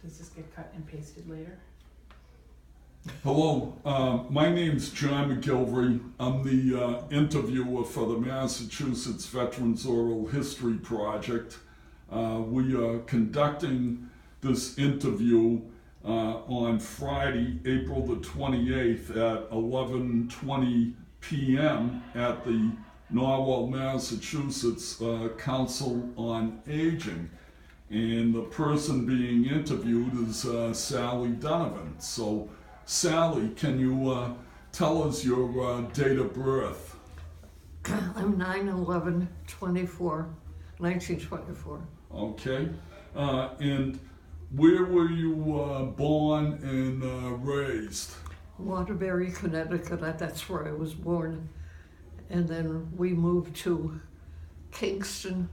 Does this get cut and pasted later? Hello, my name's John McGilvery. I'm the interviewer for the Massachusetts Veterans Oral History Project. We are conducting this interview on Friday, April the 28th at 11:20 p.m. at the Norwell, Massachusetts Council on Aging. And the person being interviewed is Sally Donovan. So, Sally, can you tell us your date of birth? I'm 9/11/24, 1924. Okay. And where were you born and raised? Waterbury, Connecticut, that's where I was born. And then we moved to Kingston,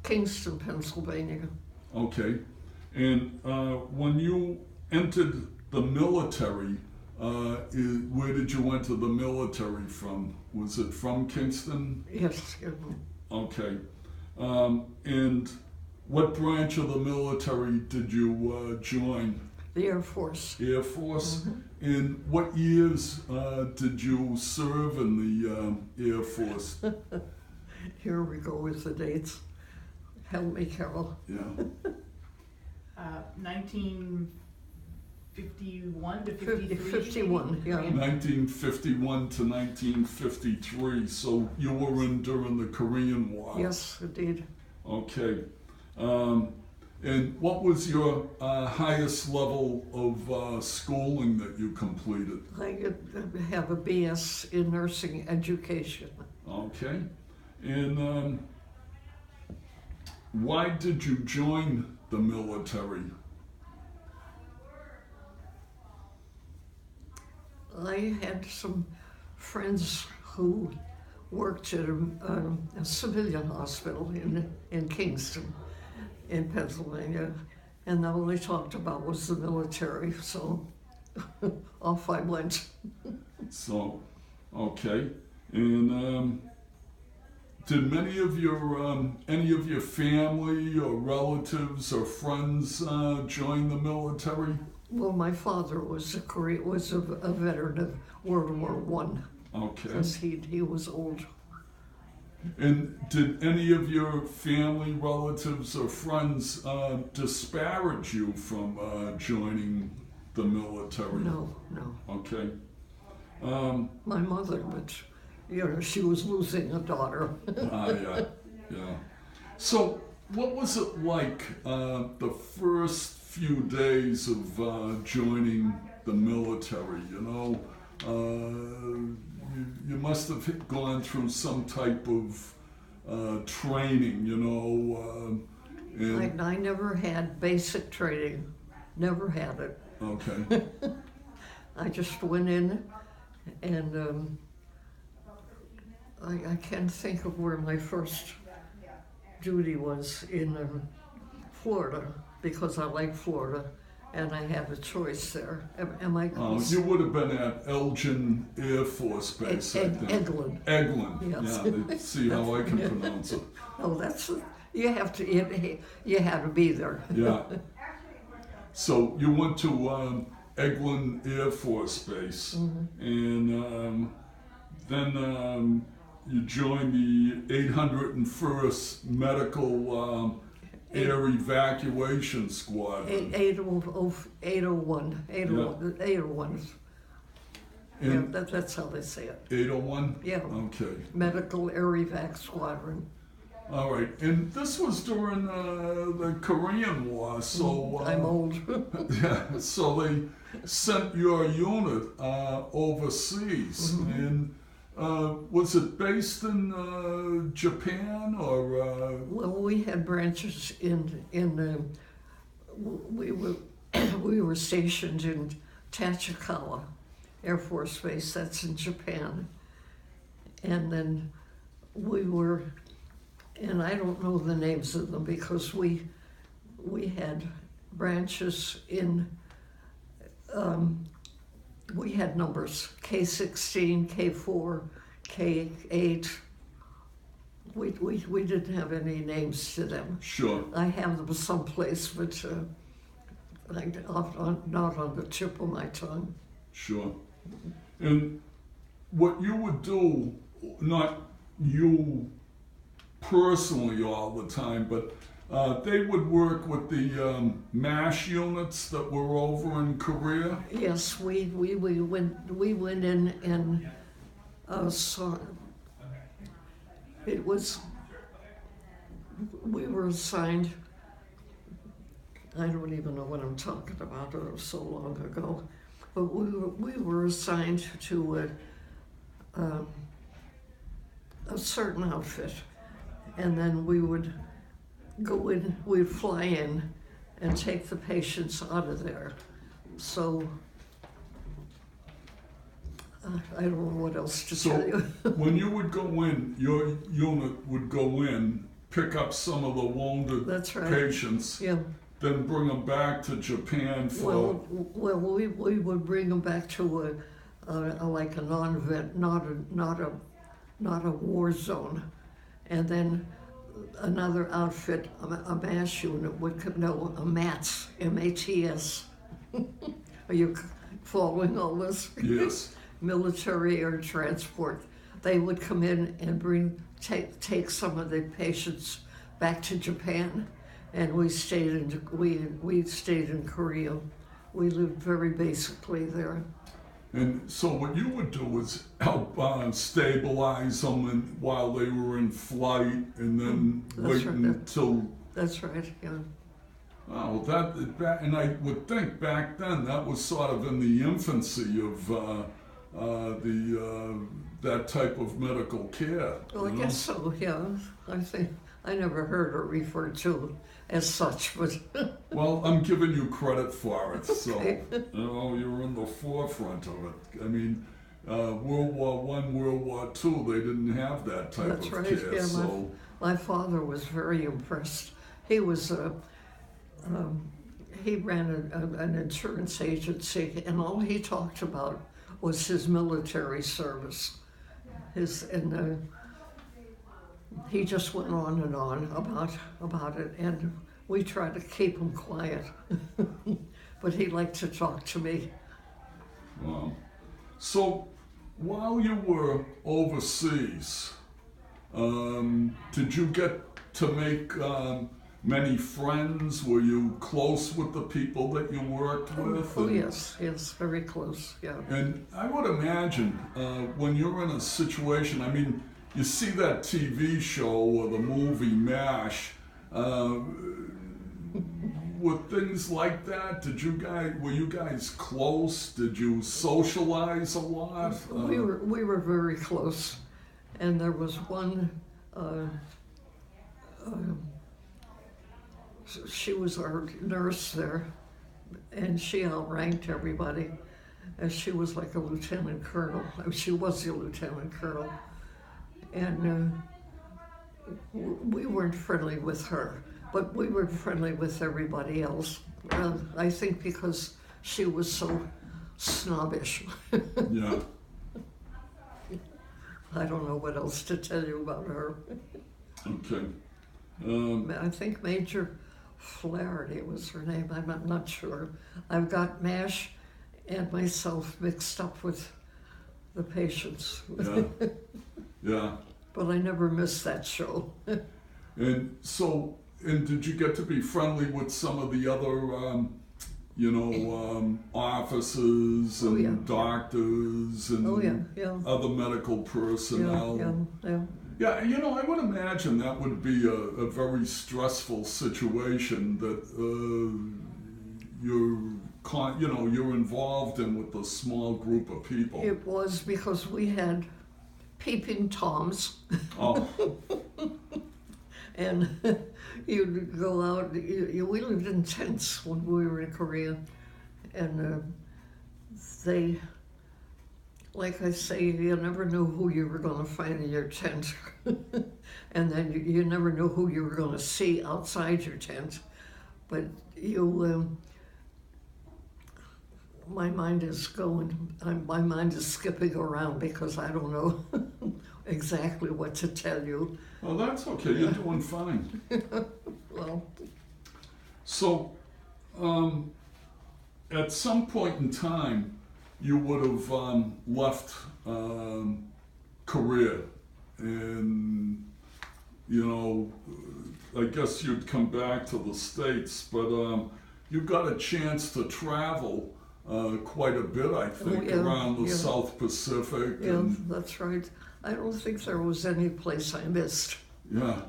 Pennsylvania. Okay. And when you entered the military, where did you enter the military from? Was it from Kingston? Yes. Okay. And what branch of the military did you join? The Air Force. Air Force? Mm-hmm. And what years did you serve in the Air Force? Here we go with the dates. Help me, Carol. Yeah. 1951 to 53? 51, yeah. 1951 to 1953. So you were in during the Korean War? Yes, indeed. Okay. And what was your highest level of schooling that you completed? I have a BS in nursing education. Okay. And why did you join the military? I had some friends who worked at a civilian hospital in Kingston, in Pennsylvania, and all they talked about was the military, so off I went. So, okay. And did any of your family or relatives or friends join the military? Well, my father was a veteran of World War I. Okay. Because he was old. And did any of your family, relatives, or friends disparage you from joining the military? No. Okay. My mother, but she was losing a daughter. Yeah. So, what was it like the first few days of joining the military? You must have gone through some type of training, and I never had basic training. Never had it. Okay. I just went in, and I can't think of where my first duty was in Florida, because I like Florida, and I had a choice there. Am I close? You would have been at Elgin Air Force Base, I think. Eglin. Eglin, Yes. yeah. See how I can pronounce it. Oh, you have to be there. Yeah. So you went to Eglin Air Force Base, Mm-hmm. and then you joined the 801st Medical Air Evacuation Squad. 801. Yeah, that's how they say it. 801? Yeah. Okay. Medical Air Evac Squadron. All right. And this was during the Korean War, so... I'm old. Yeah, so they sent your unit overseas. Mm-hmm. And was it based in Japan or? Well, we had branches we were stationed in Tachikawa Air Force Base. That's in Japan, and then we were, and I don't know the names of them because we had branches in. We had numbers, K16, K4, K8. We didn't have any names to them. Sure. I have them someplace, but not on the tip of my tongue. Sure. And what you would do, not you personally all the time, but they would work with the MASH units that were over in Korea. Yes, we went in and saw. It was, we were assigned. I don't even know what I'm talking about. It was so long ago, but we were assigned to a certain outfit, and then we would go in. We'd fly in and take the patients out of there. So I don't know what else to tell you. When you would go in, your unit would go in, pick up some of the wounded That's right. patients, Yeah. then bring them back to Japan for. Well, we would bring them back to like a non-vet, not a war zone, and then another outfit, a MASH unit would come. No, a MATS, M-A-T-S. Are you following all this? Yes. Military air transport. They would come in and take some of the patients back to Japan, and we stayed in Korea. We lived very basically there. And so what you would do is help stabilize them while they were in flight, and then wait until. That's right. Yeah. Oh, that, and I would think back then that was sort of in the infancy of that type of medical care. Well, I guess so. Yeah. I think I never heard it referred to as such, but. Well, I'm giving you credit for it, so Okay. you're in the forefront of it. I mean, World War I, World War II, they didn't have that type That's of right. care. Yeah, So my father was very impressed. He was he ran an insurance agency, and all he talked about was his military service. He just went on and on about it, and we tried to keep him quiet, but he liked to talk to me. wow. So while you were overseas, did you get to make many friends? Were you close with the people that you worked with? Oh yes, very close. Yeah. And I would imagine when you're in a situation, I mean, you see that TV show or the movie MASH, with things like that, were you guys close? Did you socialize a lot? We were very close, and there was one. She was our nurse there, and she outranked everybody, and she was like a lieutenant colonel. She was a lieutenant colonel, and we weren't friendly with her, but we were friendly with everybody else. I think because she was so snobbish. Yeah. I don't know what else to tell you about her. Okay. I think Major Flaherty was her name. I'm not sure. I've got MASH and myself mixed up with the patients. Yeah. Yeah. But I never missed that show. And so, did you get to be friendly with some of the other, officers and yeah. doctors and other medical personnel? Yeah. Yeah, I would imagine that would be a very stressful situation that you're involved in with a small group of people. It was because we had peeping Toms. Oh, And you'd go out. We lived in tents when we were in Korea, and they, like I say, you never knew who you were going to find in your tent, and then you never knew who you were going to see outside your tent. But my mind is my mind is skipping around because I don't know exactly what to tell you. well, that's okay. You're doing fine. Well, So, at some point in time, you would have left Korea, and you know, I guess you'd come back to the States, but you got a chance to travel quite a bit, I think, around the South Pacific. Yeah, And, that's right. I don't think there was any place I missed. yeah.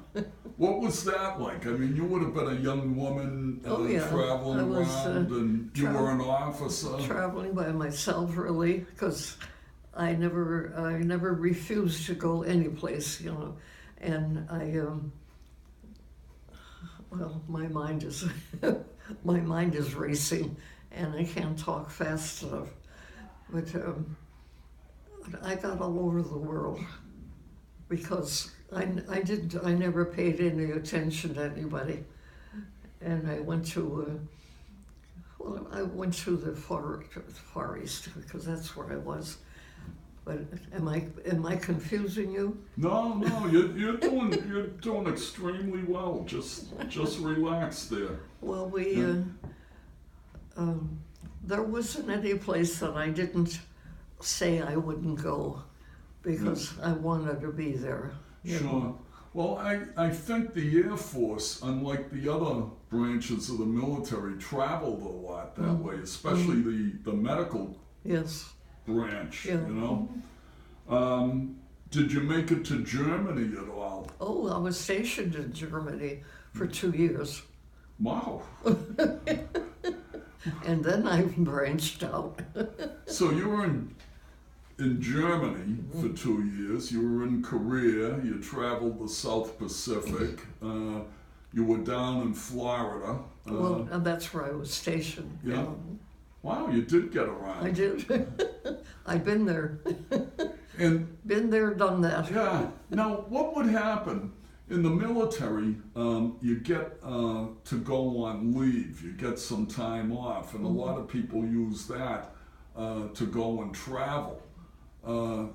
What was that like? I mean, you would have been a young woman traveling I was, around, and you were an officer. Traveling by myself, really, because I never refused to go any place, you know. And well, my mind is racing, and I can't talk fast enough. But I got all over the world because I never paid any attention to anybody, and I went to the Far East because that's where I was. But am I confusing you? No, you're doing extremely well. Just relax there. Well, there wasn't any place that I didn't say I wouldn't go because I wanted to be there. Sure. Well, I think the Air Force, unlike the other branches of the military, traveled a lot that way, especially the medical branch, you know. Did you make it to Germany at all? Oh, I was stationed in Germany for 2 years. Wow. And then I branched out. So you were in Germany for 2 years, you were in Korea, you traveled the South Pacific, you were down in Florida. Well, and that's where I was stationed. Yeah. Wow, you did get around. I did. I've been there. And been there, done that. yeah. Now, what would happen in the military? You get to go on leave. You get some time off, and a lot of people use that to go and travel.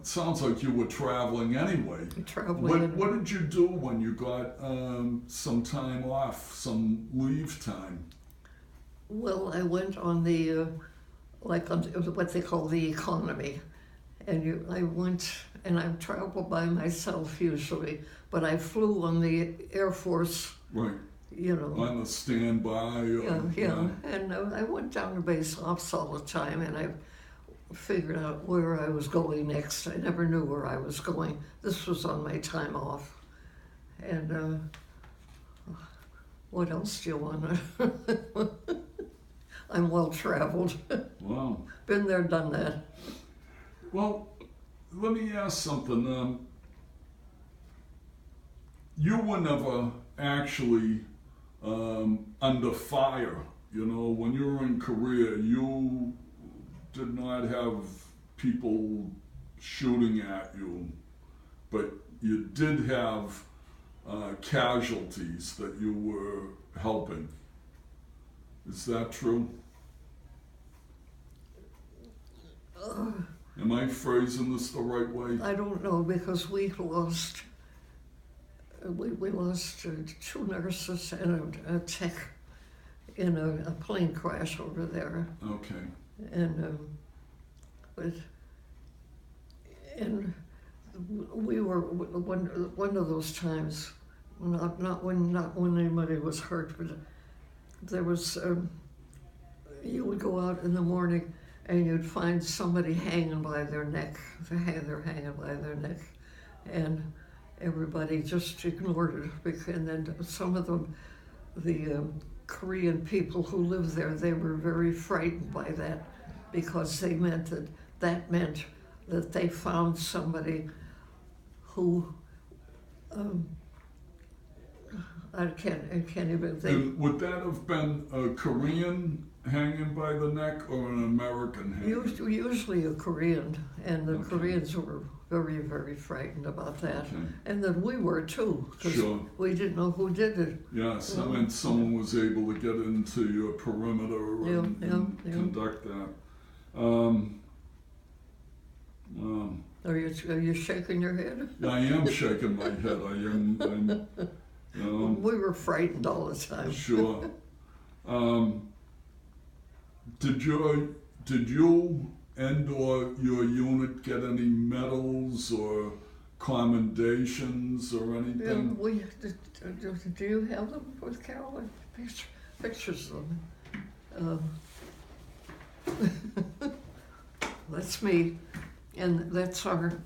Sounds like you were traveling anyway. What did you do when you got some time off, some leave time? Well, I went on the on what they call the economy. And I went, and I traveled by myself usually, but I flew on the Air Force. Right. You know. On the standby. Yeah. And I went down to base ops all the time, and I figured out where I was going next. I never knew where I was going. This was on my time off. And what else do you want to? I'm well traveled. Wow. Been there, done that. Well, let me ask something. You were never actually under fire. You know, when you were in Korea, you did not have people shooting at you, but you did have casualties that you were helping. Is that true? Am I phrasing this the right way? I don't know, because we lost two nurses and a tech in a plane crash over there. Okay. And we were one of those times, not when anybody was hurt, but there was you would go out in the morning and you'd find somebody hanging by their neck. They're hanging by their neck, and everybody just ignored it. And then some of them, the Korean people who lived there, they were very frightened by that, because they meant that meant that they found somebody who I can't even think. And would that have been a Korean hanging by the neck or an American hanging? Usually a Korean, and the Okay. Koreans were very, very frightened about that. Okay. And then we were too, because Sure. we didn't know who did it. Yes, I mean, someone was able to get into your perimeter and conduct that. Are you shaking your head? I am shaking my head. I'm We were frightened all the time. sure. did you and or your unit get any medals or commendations or Yeah, anything? do you have them with Carolyn? Pictures of them. That's me, and that's our,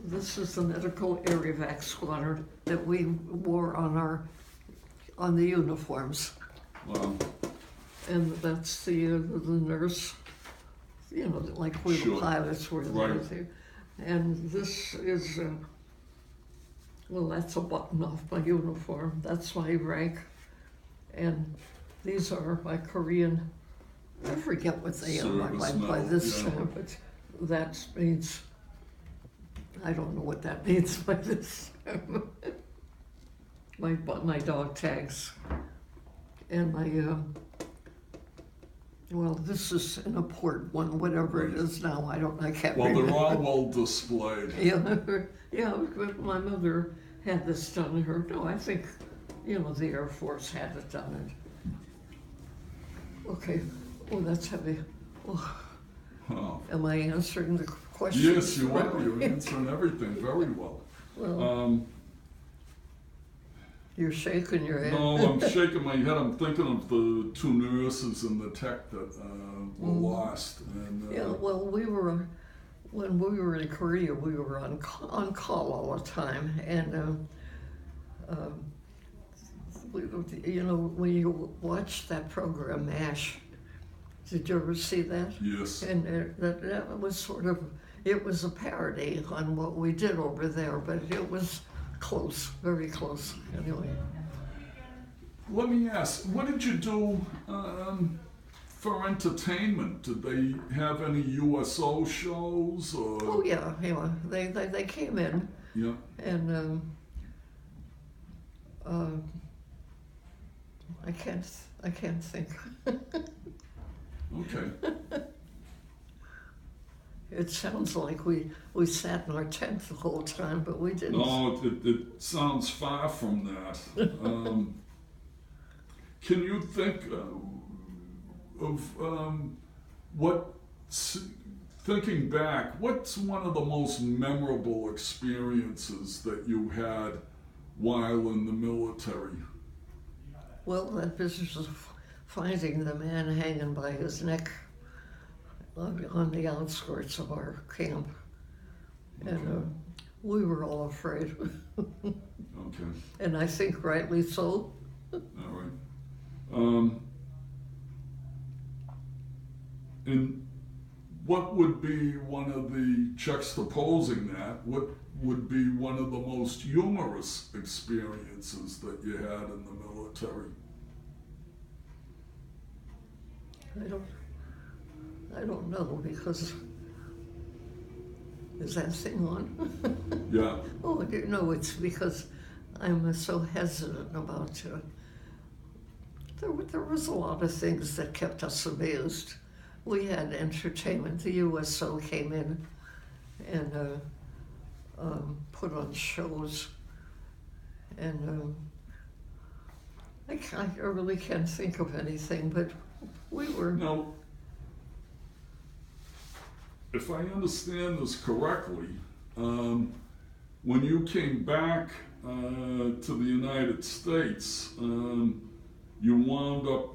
this is the medical area vac squatter that we wore on the uniforms. Wow. And that's the nurse, like we Sure. the pilots were Right. there. And this is, well, that's a button off my uniform. That's my rank. And these are my Korean, I forget what they are by Service this medal, yeah. time, but that means, I don't know what that means by this time. My dog tags and my, well, this is an import one, whatever it is now, I can't Well, remember. they're all well displayed. Yeah, but my mother had this done to her. No, I think, the Air Force had it done. Okay, oh, that's heavy. Oh, Wow. am I answering the question? Yes, you are. You're answering everything very well. Well, you're shaking your head. No, I'm shaking my head. I'm thinking of the two nurses and the tech that were lost. And, Yeah, well, when we were in Korea, we were on call all the time, and when you watch that program, MASH, did you ever see that? yes. And that was sort of, it was a parody on what we did over there, but it was close, very close, anyway. Let me ask, what did you do for entertainment? Did they have any USO shows or? Oh, yeah, they came in, Yeah. and I can't think. Okay. It sounds like we sat in our tent the whole time, but we didn't. No, it sounds far from that. Can you think of thinking back, what's one of the most memorable experiences that you had while in the military? Well, that business of finding the man hanging by his neck on the outskirts of our camp. And we were all afraid. Okay, And I think rightly so. all right. And what would be one of the, juxtaposing that, what would be one of the most humorous experiences that you had in the military? I don't know, because is that thing on? Yeah. Oh, no, it's because I'm so hesitant about there was a lot of things that kept us amused. We had entertainment. The USO came in and put on shows, and I really can't think of anything, but we were. Now, if I understand this correctly, when you came back to the United States, you wound up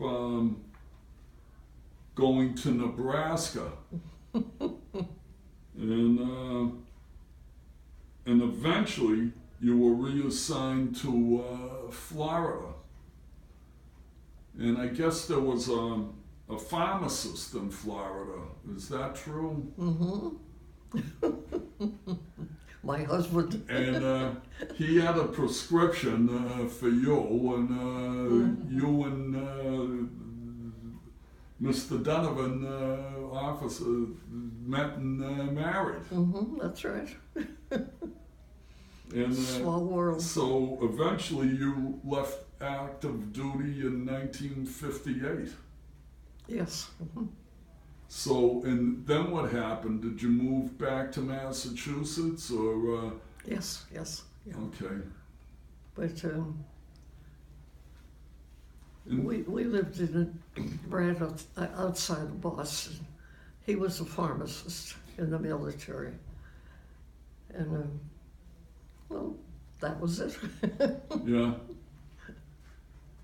going to Nebraska, and eventually you were reassigned to Florida. And I guess there was a pharmacist in Florida. Is that true? Mm-hmm. My husband. And he had a prescription for you, and you and Mr. Donovan, officer, met and married. Mm-hmm, that's right. And Small world. so eventually you left active duty in 1958. Yes. Mm-hmm. So, and then what happened? Did you move back to Massachusetts or? Yes. Yeah. Okay. But And- We lived in right outside of Boston. He was a pharmacist in the military. And, well, that was it. Yeah.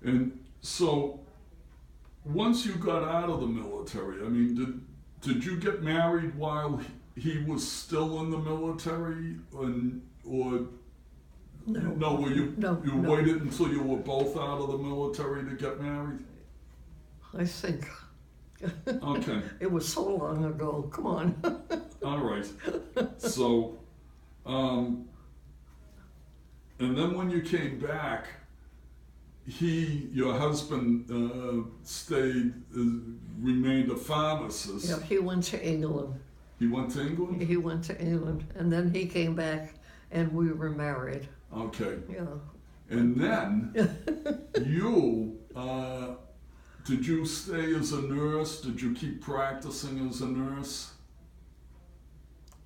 And so, once you got out of the military, I mean, did you get married while he was still in the military, or No. were you No, you no. waited until you were both out of the military to get married? I think. Okay. It was so long ago. Come on. All right. So, and then when you came back, your husband, remained a pharmacist. Yeah, he went to England. He went to England? He went to England, and then he came back, and we were married. Okay. Yeah. And then you, did you stay as a nurse? Did you keep practicing as a nurse?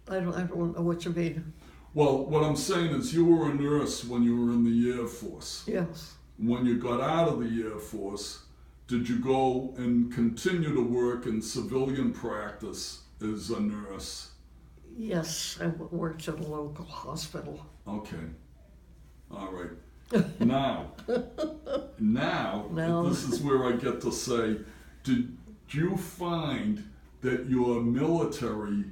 I don't know what you mean. Well, what I'm saying is you were a nurse when you were in the Air Force. Yes. When you got out of the Air Force, did you go and continue to work in civilian practice as a nurse? Yes, I worked at a local hospital. Okay. All right. Now, this is where I get to say, did you find that your military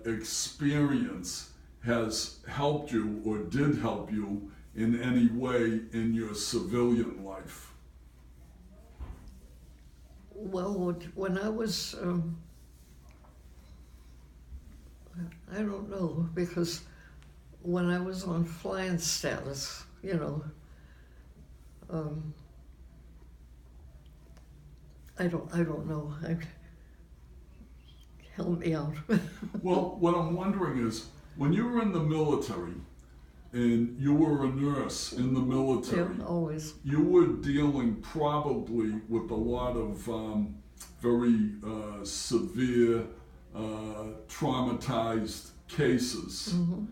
experience has helped you or did help you in any way in your civilian life? Well, when I was, I don't know, because when I was on flying status, you know, I don't know. Help me out. Well, what I'm wondering is, when you were in the military and you were a nurse in the military, Yeah, always. you were dealing probably with a lot of very severe, traumatized cases. Mm-hmm.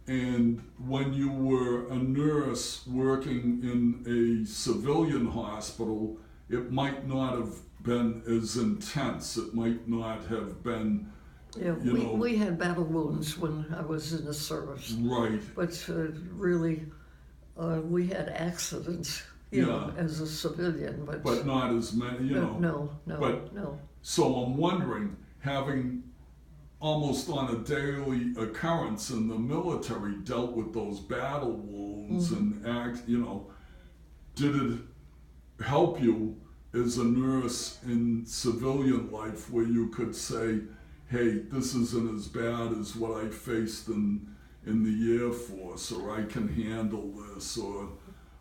And when you were a nurse working in a civilian hospital, it might not have been as intense. It might not have been, Yeah, we had battle wounds when I was in the service. right. But really, we had accidents, you know, as a civilian. But not as many, you know. No. So I'm wondering, having almost on a daily occurrence in the military dealt with those battle wounds and did it help you as a nurse in civilian life where you could say, hey, this isn't as bad as what I faced in the Air Force, or I can handle this, or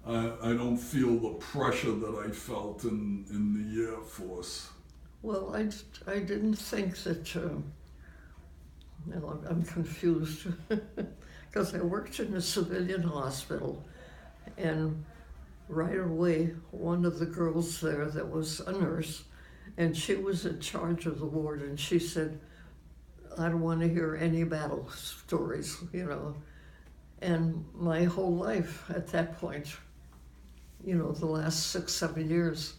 I don't feel the pressure that I felt in the Air Force? Well, I didn't think that, no, I'm confused, because I worked in a civilian hospital, and right away, one of the girls there that was a nurse, and she was in charge of the ward, and she said, I don't want to hear any battle stories, you know. And my whole life at that point, you know, the last 6-7 years,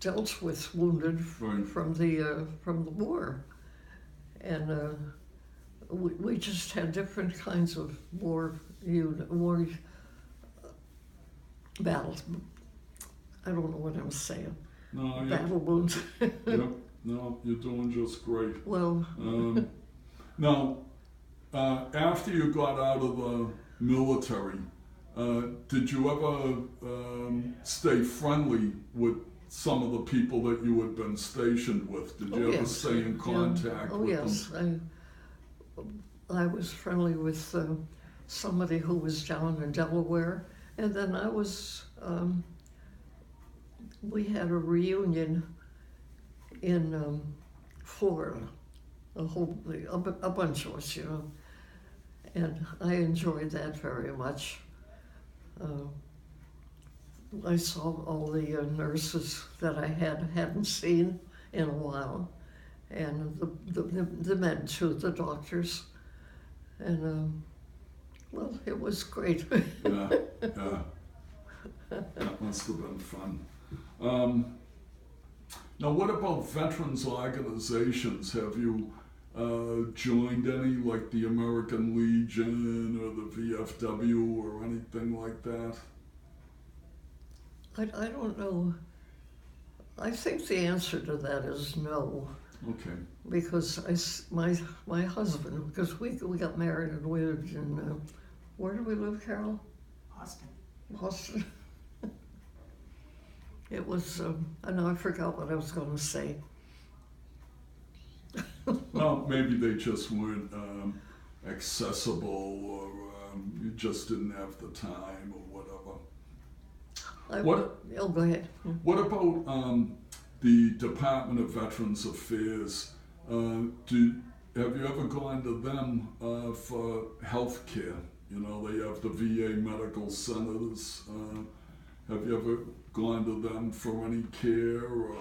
dealt with wounded Right. from the war. And we just had different kinds of war battles. I don't know what I'm saying. No, Battle wounds. yep. No, you're doing just great. Well, Now, after you got out of the military, did you ever stay friendly with some of the people that you had been stationed with? Did you ever yes. stay in contact Oh, with yes. them? I was friendly with somebody who was down in Delaware, and then I was. We had a reunion in Florida, a bunch of us, you know, and I enjoyed that very much. I saw all the nurses that I hadn't seen in a while, and the men too, the doctors, and well, it was great. Yeah, yeah. That must have been fun. Now, what about veterans organizations? Have you joined any, like the American Legion or the VFW or anything like that? I don't know. I think the answer to that is no, Okay. because my husband, because we got married and we lived in, where did we live, Carol? Austin. Boston. It was, I know, I forgot what I was going to say. Well, maybe they just weren't accessible, or you just didn't have the time, or whatever. Oh, go ahead. What about the Department of Veterans Affairs? Have you ever gone to them for health care? You know, they have the VA medical centers. Have you ever gone to them for any care? Or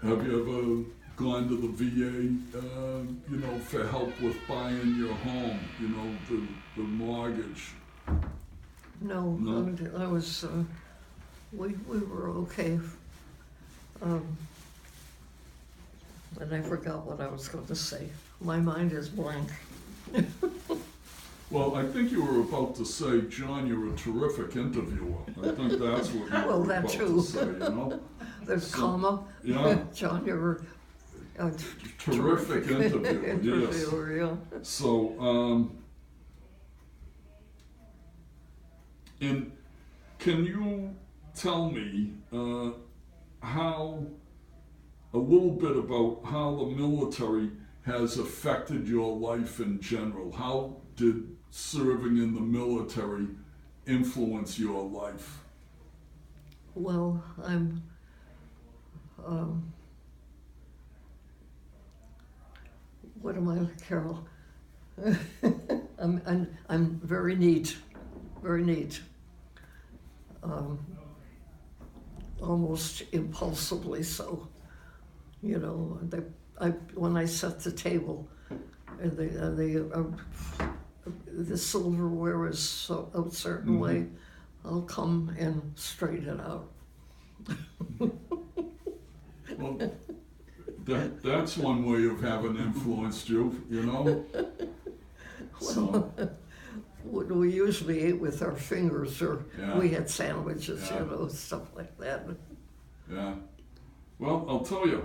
have you ever gone to the VA, you know, for help with buying your home, you know, the mortgage? No, No? I was, we were okay. And I forgot what I was going to say. My mind is blank. Well, I think you were about to say, John, you're a terrific interviewer. I think that's what you Well, were that about too. to say, you know? There's So, comma. Yeah, John, you're a terrific interviewer, yes. interviewer, yeah. So, and can you tell me how, a little bit about how the military has affected your life in general? How did serving in the military influence your life? Well, I'm, what am I, Carol? I'm very neat, very neat. Almost impulsively so. You know, when I set the table, and the silverware is so a certain Mhm. way, I'll come and straighten it out. Well, that's one way of having influenced you, you know? So, When we usually ate with our fingers, or Yeah. we had sandwiches, Yeah. you know, stuff like that. yeah. Well, I'll tell you,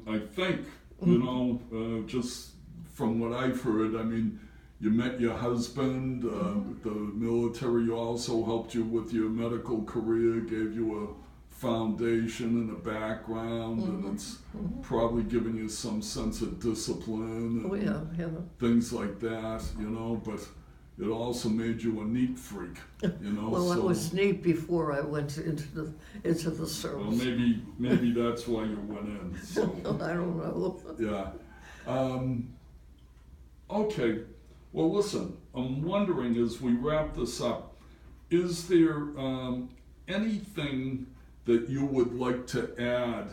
I think, you know, just from what I've heard, I mean, you met your husband, the military also helped you with your medical career, gave you a foundation and a background, and it's probably given you some sense of discipline Oh and yeah, yeah. things like that, you know, but it also made you a neat freak, you know. Well, so, it was neat before I went into the well, service. maybe that's why you went in. So. I don't know. Yeah. Okay. Well, listen, I'm wondering as we wrap this up, is there anything that you would like to add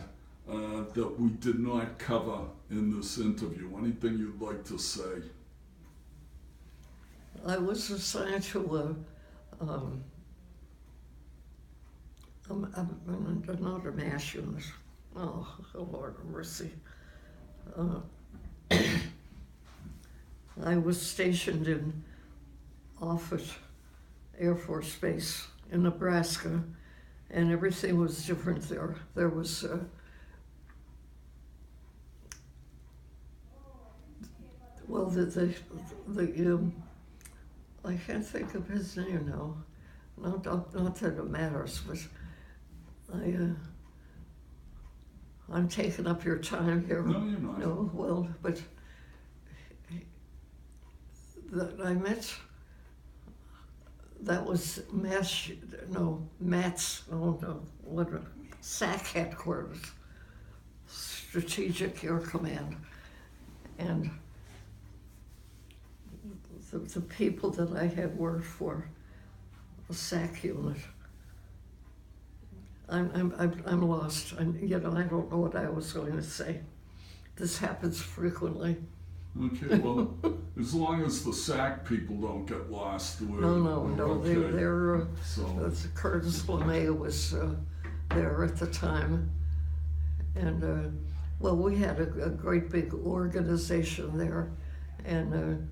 that we did not cover in this interview? Anything you'd like to say? I was assigned to another mass unit. Oh, Lord have mercy. I was stationed in Offutt Air Force Base in Nebraska, and everything was different there. There was well, the I can't think of his name now. Not that it matters, but I'm taking up your time here. No, you're not. No, well, but I met. That was Matt's. Oh no, what? SAC headquarters, Strategic Air Command, and the people that I had worked for, the SAC unit. I'm lost. I don't know what I was going to say. This happens frequently. Okay, well, as long as the SAC people don't get lost, we're No, okay. they're, So, Curtis LeMay was there at the time. And, well, we had a great big organization there. And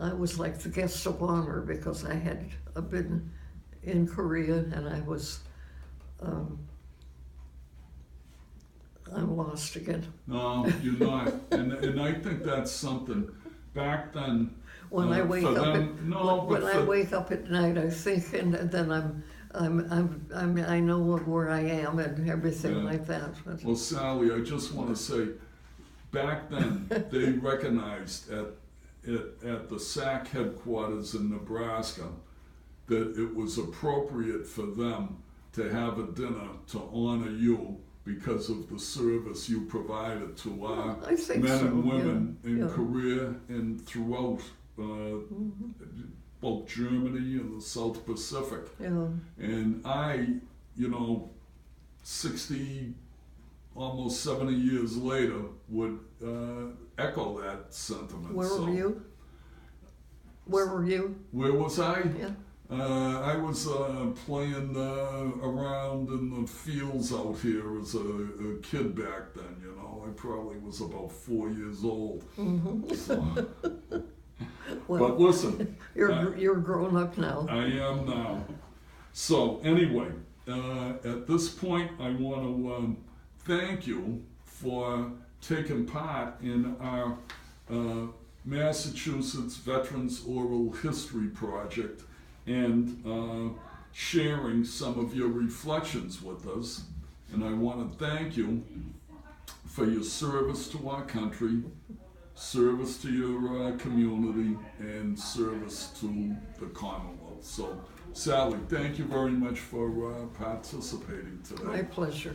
I was like the guest of honor because I had been in Korea and I was, I'm lost again. no, you're not. And I think that's something. Back then, When I wake for up, them, no, when but I for, wake up at night, I think, and then I know where I am and everything Yeah. like that. But, well, Sally, I just want to say, back then, they recognized at the SAC headquarters in Nebraska that it was appropriate for them to have a dinner to honor you because of the service you provided to our I think men so, and women yeah, in yeah. Korea and throughout both Germany and the South Pacific. Yeah. And I, 60, almost 70 years later, would echo that sentiment. Where So, were you? Where were you? Where was I? Yeah. I was playing around in the fields out here as a kid back then, I probably was about 4 years old. Mm-hmm. So. Well, But listen, you're grown up now. I am now. So anyway, at this point, I want to thank you for taking part in our Massachusetts Veterans Oral History Project and sharing some of your reflections with us. And I want to thank you for your service to our country, service to your community, and service to the Commonwealth. So, Sally, thank you very much for participating today. My pleasure.